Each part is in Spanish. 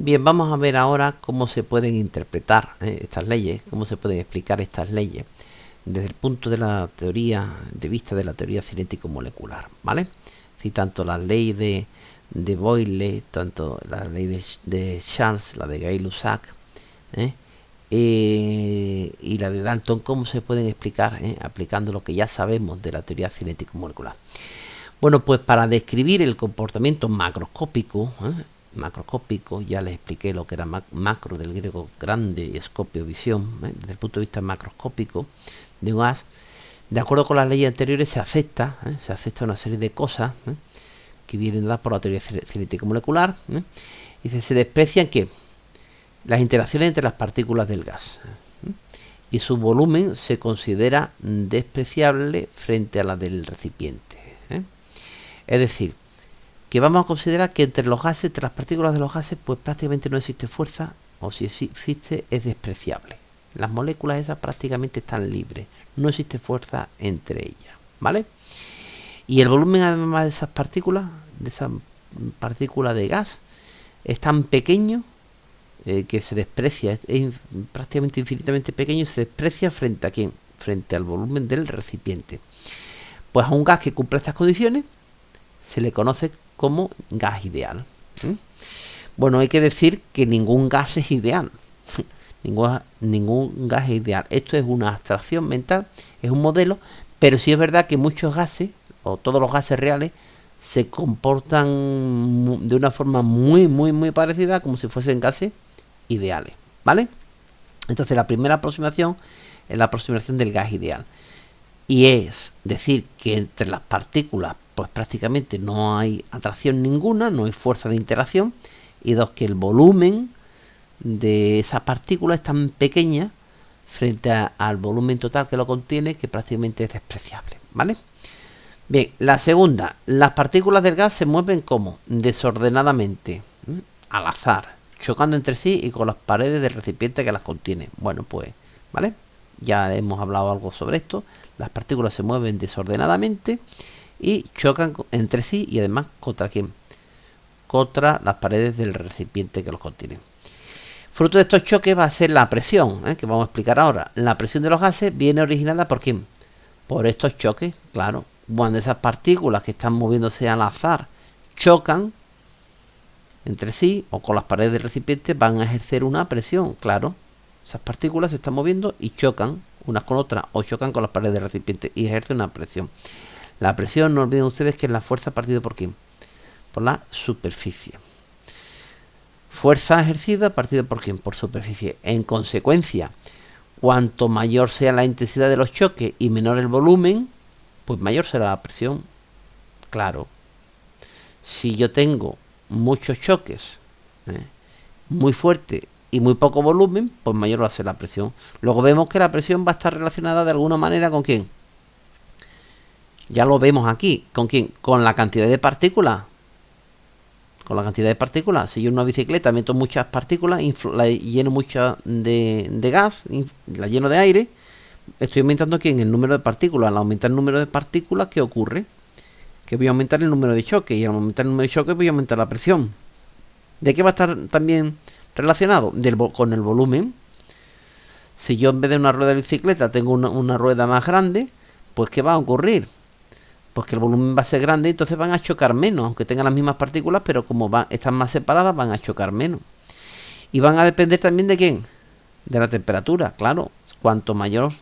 Bien, vamos a ver ahora cómo se pueden interpretar estas leyes, cómo se pueden explicar estas leyes desde el punto de la teoría, de vista de la teoría cinético-molecular, ¿vale? Si tanto la ley de Boyle, tanto la ley de Charles, la de Gay-Lussac, y la de Dalton, cómo se pueden explicar aplicando lo que ya sabemos de la teoría cinético-molecular. Bueno, pues para describir el comportamiento macroscópico, ya les expliqué lo que era macro, del griego grande, y escopio, visión, desde el punto de vista macroscópico de un gas, de acuerdo con las leyes anteriores se acepta una serie de cosas que vienen dadas por la teoría cinético molecular. Y se desprecian que las interacciones entre las partículas del gas y su volumen se considera despreciable frente a la del recipiente. Es decir, que vamos a considerar que entre los gases, entre las partículas de los gases, pues prácticamente no existe fuerza, o si existe es despreciable. Las moléculas esas prácticamente están libres, no existe fuerza entre ellas, ¿vale? Y el volumen además de esas partículas, de gas, es tan pequeño que se desprecia, es prácticamente infinitamente pequeño y se desprecia frente a ¿quién? Frente al volumen del recipiente. Pues a un gas que cumple estas condiciones se le conoce como gas ideal. Bueno, hay que decir que ningún gas es ideal. ningún gas es ideal. Esto es una abstracción mental, es un modelo, pero sí es verdad que muchos gases, o todos los gases reales, se comportan de una forma muy parecida, como si fuesen gases ideales, ¿vale? Entonces la primera aproximación es la aproximación del gas ideal. Y es decir que entre las partículas pues prácticamente no hay atracción ninguna, no hay fuerza de interacción, y dos, que el volumen de esa partícula es tan pequeña frente al volumen total que lo contiene que prácticamente es despreciable, ¿vale? Bien, la segunda, las partículas del gas se mueven como desordenadamente, al azar, chocando entre sí y con las paredes del recipiente que las contiene. Bueno, pues, ¿vale? Ya hemos hablado algo sobre esto. Las partículas se mueven desordenadamente y chocan entre sí y además ¿contra quién? Contra las paredes del recipiente que los contiene. Fruto de estos choques va a ser la presión, que vamos a explicar ahora. La presión de los gases viene originada ¿por quién? Por estos choques, claro. Cuando esas partículas que están moviéndose al azar chocan entre sí o con las paredes del recipiente, van a ejercer una presión, claro. Esas partículas se están moviendo y chocan unas con otras o chocan con las paredes del recipiente y ejercen una presión. La presión, no olviden ustedes que es la fuerza partida por quién, por la superficie. Fuerza ejercida partida por quién, por superficie. En consecuencia, cuanto mayor sea la intensidad de los choques y menor el volumen, pues mayor será la presión. Claro. Si yo tengo muchos choques, muy fuerte y muy poco volumen, pues mayor va a ser la presión. Luego vemos que la presión va a estar relacionada de alguna manera con ¿quién? Ya lo vemos aquí. ¿Con quién? Con la cantidad de partículas. Con la cantidad de partículas. Si yo en una bicicleta meto muchas partículas, la lleno mucha de gas, la lleno de aire, estoy aumentando ¿quién? El número de partículas. Al aumentar el número de partículas, ¿qué ocurre? Que voy a aumentar el número de choques. Y al aumentar el número de choques voy a aumentar la presión. ¿De qué va a estar también relacionado? Con el volumen. Si yo en vez de una rueda de bicicleta tengo una rueda más grande, pues ¿qué va a ocurrir? Pues que el volumen va a ser grande, entonces van a chocar menos, aunque tengan las mismas partículas, pero como están más separadas, van a chocar menos. Y van a depender también de ¿quién? De la temperatura, claro. Cuanto mayor,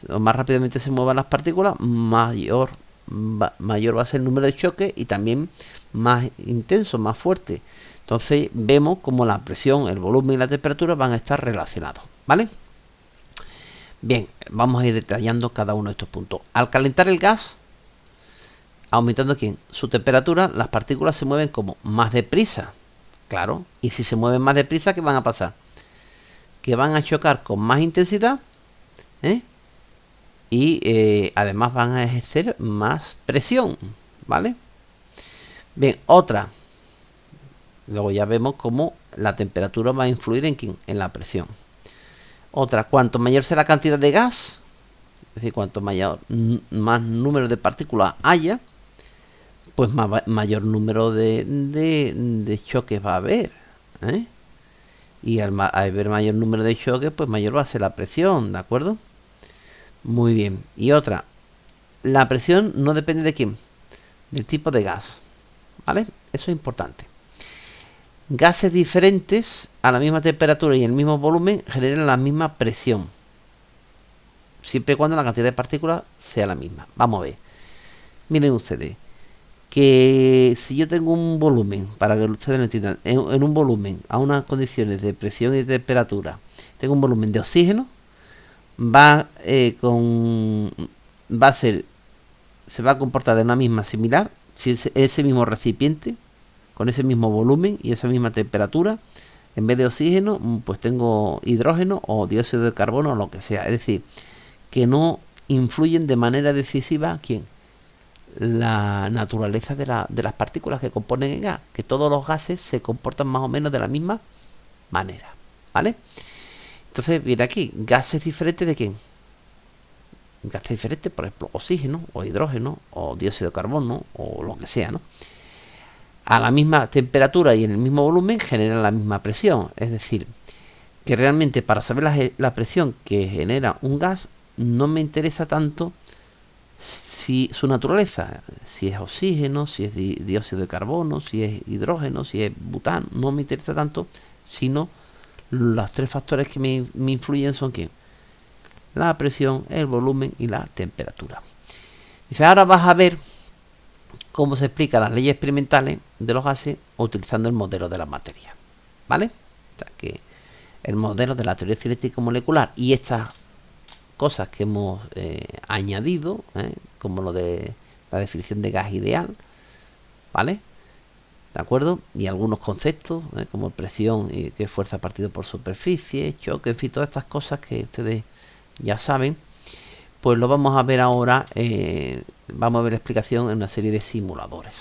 o más rápidamente se muevan las partículas, mayor va a ser el número de choques y también más intenso, más fuerte. Entonces vemos como la presión, el volumen y la temperatura van a estar relacionados, ¿vale? Bien, vamos a ir detallando cada uno de estos puntos. Al calentar el gas, aumentando ¿quién? Su temperatura, las partículas se mueven como más deprisa, claro. Y si se mueven más deprisa, ¿qué van a pasar? Que van a chocar con más intensidad, y además van a ejercer más presión, ¿vale? Bien, otra. Luego ya vemos cómo la temperatura va a influir en ¿quién? En la presión. Otra, cuanto mayor sea la cantidad de gas, es decir, cuanto más número de partículas haya, pues mayor número de choques va a haber. ¿eh? Y al haber mayor número de choques, pues mayor va a ser la presión, ¿de acuerdo? Muy bien. Y otra, la presión no depende de quién, del tipo de gas, ¿vale? Eso es importante. Gases diferentes a la misma temperatura y el mismo volumen generan la misma presión, siempre y cuando la cantidad de partículas sea la misma. Vamos a ver. Miren ustedes, que si yo tengo un volumen, para que ustedes lo entiendan, en un volumen a unas condiciones de presión y de temperatura, tengo un volumen de oxígeno, va va a ser, se va a comportar de una misma similar si ese mismo recipiente con ese mismo volumen y esa misma temperatura, en vez de oxígeno, pues tengo hidrógeno o dióxido de carbono o lo que sea. Es decir, que no influyen de manera decisiva ¿quién? La naturaleza de las partículas que componen el gas, que todos los gases se comportan más o menos de la misma manera, ¿vale? Entonces viene aquí, gases diferentes de quién, gases diferentes, por ejemplo, oxígeno o hidrógeno o dióxido de carbono o lo que sea, ¿no? A la misma temperatura y en el mismo volumen generan la misma presión. Es decir, que realmente para saber la presión que genera un gas no me interesa tanto si su naturaleza, si es oxígeno, si es dióxido de carbono, si es hidrógeno, si es butano, no me interesa tanto, sino los tres factores que me influyen son ¿qué? La presión, el volumen y la temperatura. Dice, ahora vas a ver cómo se explican las leyes experimentales de los gases utilizando el modelo de la materia, ¿vale? O sea, que el modelo de la teoría cinética molecular y estas cosas que hemos añadido, como lo de la definición de gas ideal, ¿vale? ¿De acuerdo? Y algunos conceptos, como presión y qué fuerza partido por superficie, choque, en fin, todas estas cosas que ustedes ya saben, pues lo vamos a ver ahora, vamos a ver la explicación en una serie de simuladores.